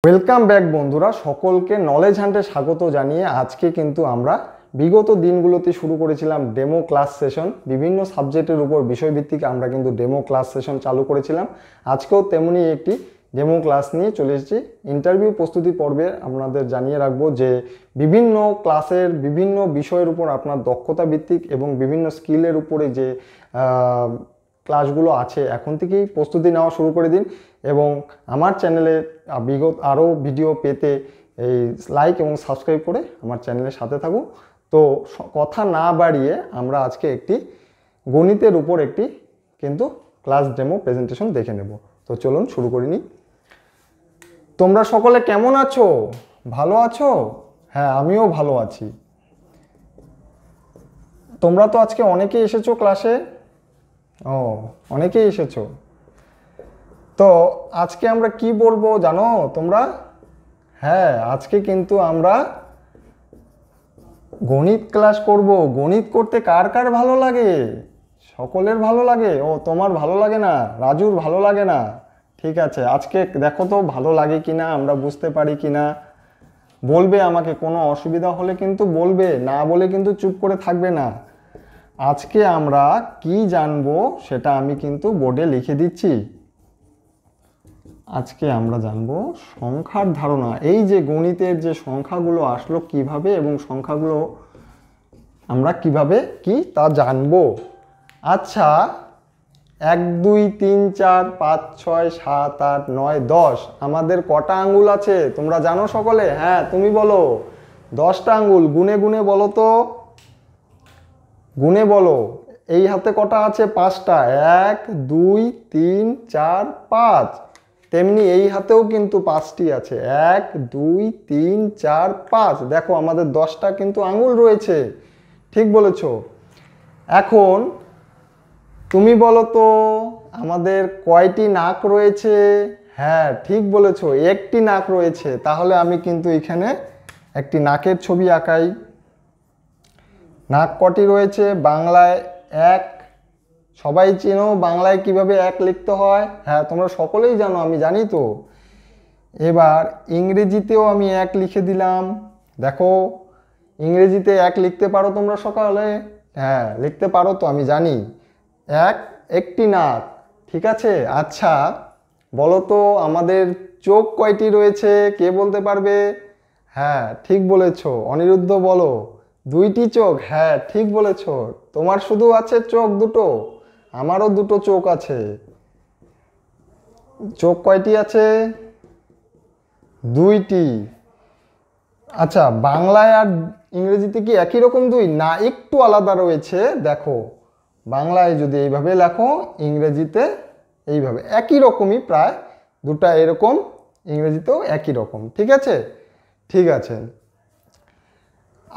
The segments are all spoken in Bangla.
ওয়েলকাম ব্যাক বন্ধুরা, সকলকে নলেজ হান্টে স্বাগত জানিয়ে আজকে কিন্তু আমরা বিগত দিনগুলোতে শুরু করেছিলাম ডেমো ক্লাস সেশন। বিভিন্ন সাবজেক্টের উপর বিষয়ভিত্তিক আমরা কিন্তু ডেমো ক্লাস সেশন চালু করেছিলাম। আজকেও তেমনি একটি ডেমো ক্লাস নিয়ে চলে এসেছি। ইন্টারভিউ প্রস্তুতি পর্বে আপনাদের জানিয়ে রাখবো যে বিভিন্ন ক্লাসের বিভিন্ন বিষয়ের উপর আপনার দক্ষতা ভিত্তিক এবং বিভিন্ন স্কিলের উপরে যে ক্লাসগুলো আছে এখন থেকেই প্রস্তুতি নেওয়া শুরু করে দিন এবং আমার চ্যানেলে বিগত আরও ভিডিও পেতে এই লাইক এবং সাবস্ক্রাইব করে আমার চ্যানেলের সাথে থাকুন। তো কথা না বাড়িয়ে আমরা আজকে একটি গণিতের উপর একটি কিন্তু ক্লাস ডেমো প্রেজেন্টেশন দেখে নেব। তো চলুন শুরু করে নিই। তোমরা সকলে কেমন আছো? ভালো আছো? হ্যাঁ, আমিও ভালো আছি। তোমরা তো আজকে অনেকেই এসেছো ক্লাসে। ও, অনেকেই এসেছো। তো আজকে আমরা কি বলবো জানো তোমরা? হ্যাঁ, আজকে কিন্তু আমরা গণিত ক্লাস করব। গণিত করতে কার কার ভালো লাগে? সকলের ভালো লাগে। ও, তোমার ভালো লাগে না, রাজুর ভালো লাগে না। ঠিক আছে, আজকে দেখো তো ভালো লাগে কিনা, আমরা বুঝতে পারি কিনা। বলবে আমাকে, কোনো অসুবিধা হলে কিন্তু বলবে, না বলে কিন্তু চুপ করে থাকবে না। আজকে আমরা কি জানবো সেটা আমি কিন্তু বোর্ডে লিখে দিচ্ছি। আজকে আমরা জানবো সংখ্যার ধারণা। এই যে গণিতের যে সংখ্যাগুলো আসলো কিভাবে এবং সংখ্যাগুলো আমরা কিভাবে কি তা জানবো। আচ্ছা, 1 2 3 4 5 6 7 8 9 10 আমাদের কটা আঙ্গুল আছে তোমরা জানো সকলে? হ্যাঁ, তুমি বলো। 10টা আঙ্গুল। গুনে গুনে বলো তো, গুনে বলো। এই হাতে কটা আছে? 5টা। 1 2 3 4 5। তেমনি এই হাতেও কিন্তু 5টি আছে। 1 2 3 4 5। দেখো আমাদের 10টা কিন্তু আঙ্গুল রয়েছে। ঠিক বলেছ। এখন তুমি বলো তো আমাদের কয়টি নাক রয়েছে? হ্যাঁ, ঠিক বলেছ, একটি নাক রয়েছে। তাহলে আমি কিন্তু এখানে একটি নাকের ছবি আঁকাই। নাক কটি রয়েছে? বাংলায় 1। সবাই চেনো বাংলায় কিভাবে 1 লিখতে হয়? হ্যাঁ, তোমরা সকলেই জানো, আমি জানি তো। এবার ইংরেজিতেও আমি 1 লিখে দিলাম। দেখো, ইংরেজিতে 1 লিখতে পারো তোমরা সকলে? হ্যাঁ, লিখতে পারো তো, আমি জানি। একটি নাক। ঠিক আছে। আচ্ছা, বলো তো আমাদের চোখ কয়টি রয়েছে? কে বলতে পারবে? হ্যাঁ, ঠিক বলেছ। অনিরুদ্ধ বলো। 2টি চোখ। হ্যাঁ, ঠিক বলেছ। তোমার শুধু আছে চোখ দুটো, আমারও দুটো চোখ আছে। চোখ কয়টি আছে? 2টি। আচ্ছা, বাংলায় আর ইংরেজিতে কি একই রকম 2? না, একটু আলাদা রয়েছে। দেখো, বাংলায় যদি এইভাবে লেখো, ইংরেজিতে এইভাবে একই রকমই প্রায়। দুটা এরকম, ইংরেজিতেও একই রকম। ঠিক আছে, ঠিক আছে।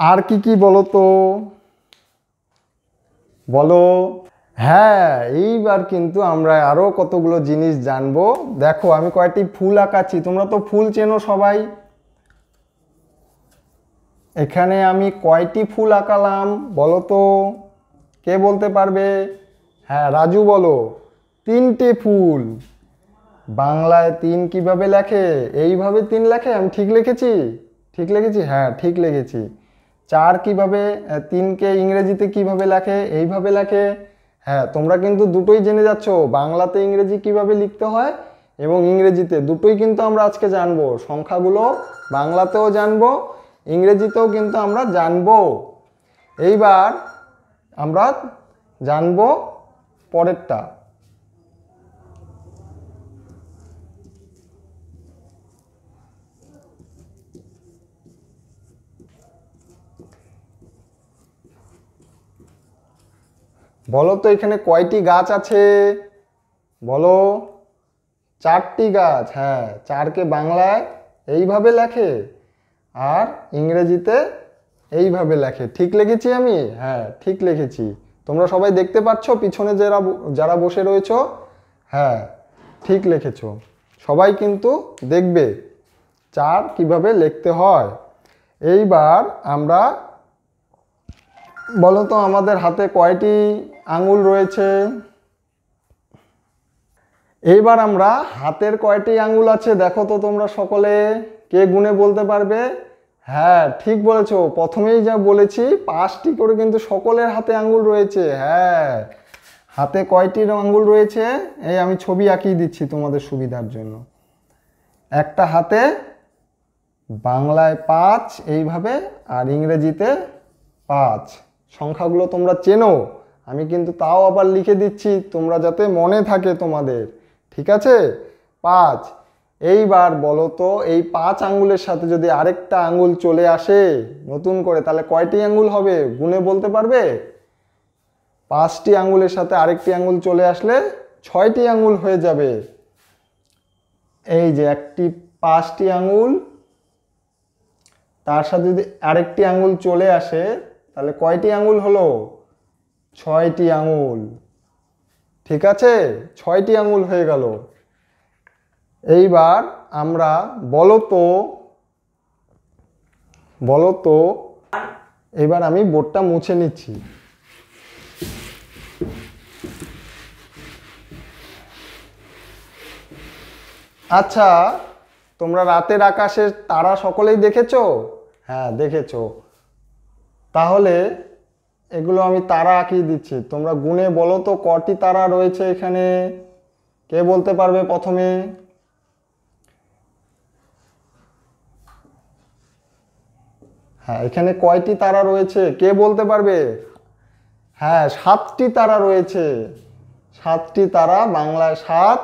আর কি কি বলো তো, বলো। হ্যাঁ, এইবার কিন্তু আমরা আরো কতগুলো জিনিস জানবো। দেখো, আমি কয়েকটি ফুল আঁকাচ্ছি। তোমরা তো ফুল চেনো সবাই। এখানে আমি কয়টি ফুল আঁকালাম বলো তো, কে বলতে পারবে? হ্যাঁ, রাজু বলো। 3টে ফুল। বাংলায় 3 কিভাবে লেখে? এইভাবে 3 লেখে। আমি ঠিক লিখেছি? ঠিক লিখেছি? হ্যাঁ, ঠিক লিখেছি। 4 কিভাবে, 3কে ইংরেজিতে কিভাবে লেখে? এইভাবে লেখে। হ্যাঁ, তোমরা কিন্তু দুটোই জেনে যাচ্ছ, বাংলাতে ইংরেজি কিভাবে লিখতে হয় এবং ইংরেজিতে, দুটোই কিন্তু আমরা আজকে জানবো। সংখ্যাগুলো বাংলাতেও জানবো, ইংরেজিতেও কিন্তু আমরা জানবো। এইবার আমরা জানবো পরেরটা। বলো তো এখানে কয়টি গাছ আছে? বলো। 4টি গাছ। হ্যাঁ, 4কে বাংলায় এইভাবে লেখে আর ইংরেজিতে এইভাবে লেখে। ঠিক লিখেছি আমি? হ্যাঁ, ঠিক লিখেছি। তোমরা সবাই দেখতে পাচ্ছ পিছনে যারা যারা বসে রয়েছো? হ্যাঁ, ঠিক লিখেছো। সবাই কিন্তু দেখবে 4 কিভাবে লিখতে হয়। এইবার আমরা, বলো তো আমাদের হাতে কয়টি আঙ্গুল রয়েছে? এইবার আমরা হাতের কয়টি আঙ্গুল আছে দেখো তো তোমরা সকলে, কে গুনে বলতে পারবে? হ্যাঁ ঠিক বলেছো, প্রথমেই যা বলেছি 5টি করে কিন্তু সকলের হাতে আঙ্গুল রয়েছে। হ্যাঁ, হাতে কয়টি আঙ্গুল রয়েছে? এই আমি ছবি আঁকিয়ে দিচ্ছি তোমাদের সুবিধার জন্য। একটা হাতে বাংলায় 5 এইভাবে, আর ইংরেজিতে 5। সংখ্যাগুলো তোমরা চেনো, আমি কিন্তু তাও আবার লিখে দিচ্ছি তোমরা যাতে মনে থাকে তোমাদের, ঠিক আছে? 5। এইবার বলো তো এই 5 আঙ্গুলের সাথে যদি আরেকটা আঙ্গুল চলে আসে নতুন করে, তাহলে কয়টি আঙ্গুল হবে গুনে বলতে পারবে? 5টি আঙ্গুলের সাথে আরেকটি আঙ্গুল চলে আসলে 6টি আঙ্গুল হয়ে যাবে। এই যে 5টি আঙ্গুল, তার সাথে যদি আরেকটি আঙ্গুল চলে আসে তাহলে কয়টি আঙ্গুল হলো? 6টি আঙ্গুল, ঠিক আছে? 6টি আঙ্গুল হয়ে গেল। এইবার আমরা বলো তো এবার আমি বোর্ডটা মুছে নিচ্ছি। আচ্ছা, তোমরা রাতের আকাশের তারা সকলেই দেখেছো? হ্যাঁ দেখেছো। তাহলে এগুলো আমি তারা আঁকিয়ে দিচ্ছি, তোমরা গুনে বলো তো কটি তারা রয়েছে এখানে, কে বলতে পারবে প্রথমে? হ্যাঁ, এখানে কয়টি তারা রয়েছে কে বলতে পারবে? হ্যাঁ 7টি তারা রয়েছে। 7টি তারা, বাংলায় 7,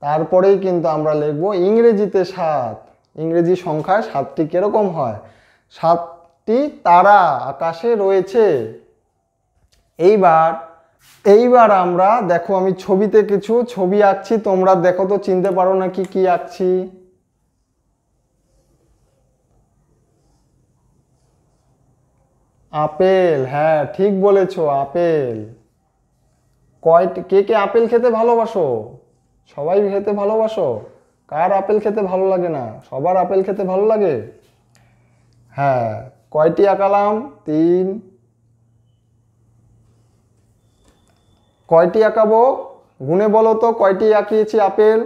তারপরেই কিন্তু আমরা লিখবো ইংরেজিতে 7। ইংরেজি সংখ্যায় 7টি কিরকম হয়? 7টি তারা আকাশে রয়েছে। এইবার আমরা দেখো, আমি ছবিতে কিছু ছবি আঁকছি, তোমরা দেখো তো চিনতে পারো নাকি কি আঁকছি? আপেল, হ্যাঁ ঠিক বলেছো, আপেল। কে কে আপেল খেতে ভালোবাসো? সবাই খেতে ভালোবাসো? কার আপেল খেতে ভালো লাগে না? সবার আপেল খেতে ভালো লাগে। হ্যাঁ, কয়টি আঁকালাম? 3। কয়টি আঁকাবো গুনে বলো তো, কয়টি আঁকিয়েছি আপেল?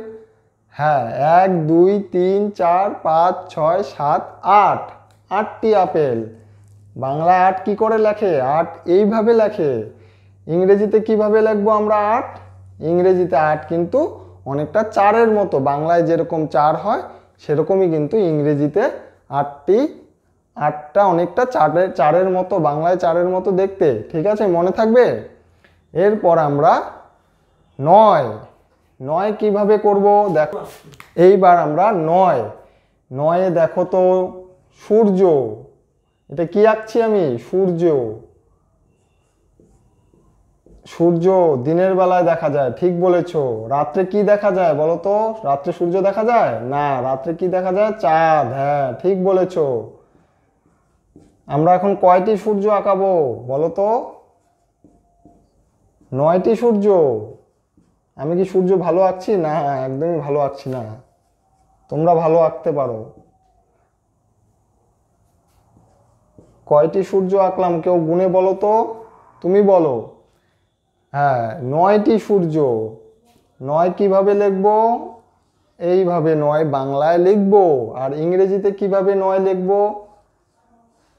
হ্যাঁ 1 2 3 4 5 6 7 8, 8টি আপেল। বাংলা 8 কি করে লেখে? 8 এইভাবে লেখে। ইংরেজিতে কিভাবে লিখবো আমরা 8? ইংরেজিতে 8 কিন্তু অনেকটা 4-এর মতো, বাংলায় যেরকম 4 হয় সেরকমই কিন্তু ইংরেজিতে 8টা অনেকটা 4-এর মতো, বাংলায় 4-এর মতো দেখতে, ঠিক আছে? মনে থাকবে। এরপর আমরা 9 কিভাবে করব দেখো। এইবার আমরা 9-এ দেখো তো সূর্য, এটা কি আঁকছি আমি? সূর্য দিনের বেলায় দেখা যায়, ঠিক বলেছো। রাত্রে কি দেখা যায় বলো তো? রাত্রে সূর্য দেখা যায় না, রাত্রে কি দেখা যায়? চাঁদ। হ্যাঁ ঠিক বলেছো। আমরা এখন কয়টি সূর্য আঁকাবো বলো তো? 9টি সূর্য। আমি কি সূর্য ভালো আঁকছি? না, একদমই ভালো আঁকছি না, তোমরা ভালো আঁকতে পারো। কয়টি সূর্য আঁকলাম কেউ গুনে বলো তো, তুমি বলো। হ্যাঁ 9টি সূর্য। 9 কিভাবে লিখবো? এইভাবে 9 বাংলায় লিখবো। আর ইংরেজিতে কিভাবে 9 লিখবো?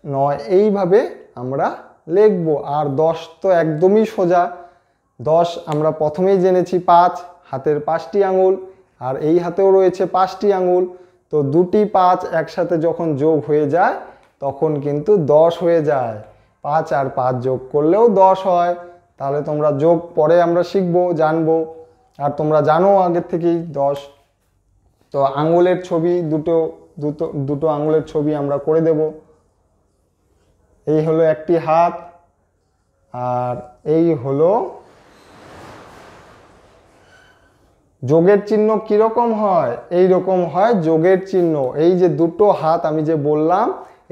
9 এইভাবে আমরা লিখবো। আর 10 তো একদমই সোজা। 10 আমরা প্রথমেই জেনেছি 5, হাতের 5টি আঙুল, আর এই হাতেও রয়েছে 5টি আঙুল। তো 2টি 5 একসাথে যখন যোগ হয়ে যায় তখন কিন্তু 10 হয়ে যায়। 5 আর 5 যোগ করলেও 10 হয়। তাহলে তোমরা যোগ পরে আমরা শিখবো, জানবো, আর তোমরা জানো আগের থেকেই 10। তো আঙুলের ছবি দুটো আঙুলের ছবি আমরা করে দেব। এই হলো একটি হাত, আর এই হলো যোগের চিহ্ন। কিরকম হয়? এই রকম হয় যোগের চিহ্ন। এই যে দুটো হাত আমি যে বললাম,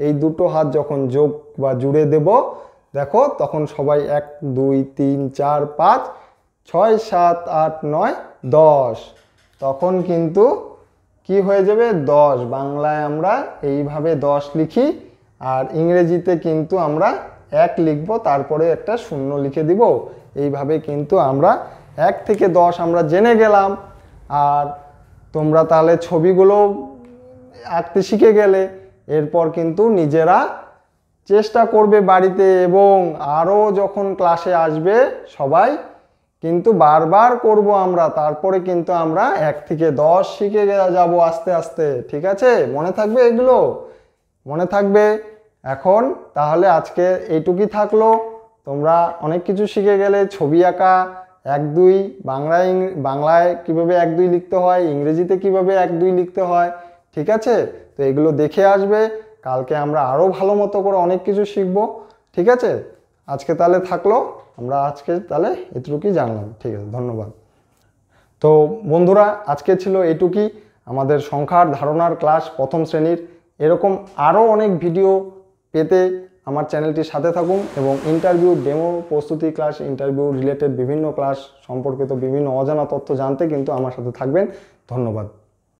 এই দুটো হাত যখন যোগ বা জুড়ে দেব দেখো, তখন সবাই 1 2 3 4 5 6 7 8 9 10, তখন কিন্তু কি হয়ে যাবে? 10। বাংলায় আমরা এইভাবে 10 লিখি, আর ইংরেজিতে কিন্তু আমরা 1 লিখব, তারপরে একটা শূন্য লিখে দিব। এইভাবে কিন্তু আমরা 1 থেকে 10 আমরা জেনে গেলাম। আর তোমরা তাহলে ছবিগুলো আঁকতে শিখে গেলে। এরপর কিন্তু নিজেরা চেষ্টা করবে বাড়িতে, এবং আরও যখন ক্লাসে আসবে সবাই কিন্তু বারবার করব আমরা, তারপরে কিন্তু আমরা 1 থেকে 10 শিখে যাব আস্তে আস্তে। ঠিক আছে, মনে থাকবে এগুলো? মনে থাকবে। এখন তাহলে আজকে এইটুকুই থাকলো। তোমরা অনেক কিছু শিখে গেলে, ছবি আঁকা 1 2, বাংলায় কীভাবে 1 2 লিখতে হয়, ইংরেজিতে কীভাবে 1 2 লিখতে হয়। ঠিক আছে, তো এগুলো দেখে আসবে। কালকে আমরা আরও ভালো মতো করে অনেক কিছু শিখবো। ঠিক আছে, আজকে তাহলে থাকলো। আমরা আজকে তাহলে এটুকুই জানলাম। ঠিক আছে, ধন্যবাদ। তো বন্ধুরা, আজকে ছিল এইটুকুই আমাদের সংখ্যার ধারণার ক্লাস 1ম শ্রেণীর। এরকম আরও অনেক ভিডিও পেতে আমার চ্যানেলটির সাথে থাকুন, এবং ইন্টারভিউ, ডেমো প্রস্তুতি ক্লাস, ইন্টারভিউ রিলেটেড বিভিন্ন ক্লাস সম্পর্কিত বিভিন্ন অজানা তথ্য জানতে কিন্তু আমার সাথে থাকবেন। ধন্যবাদ।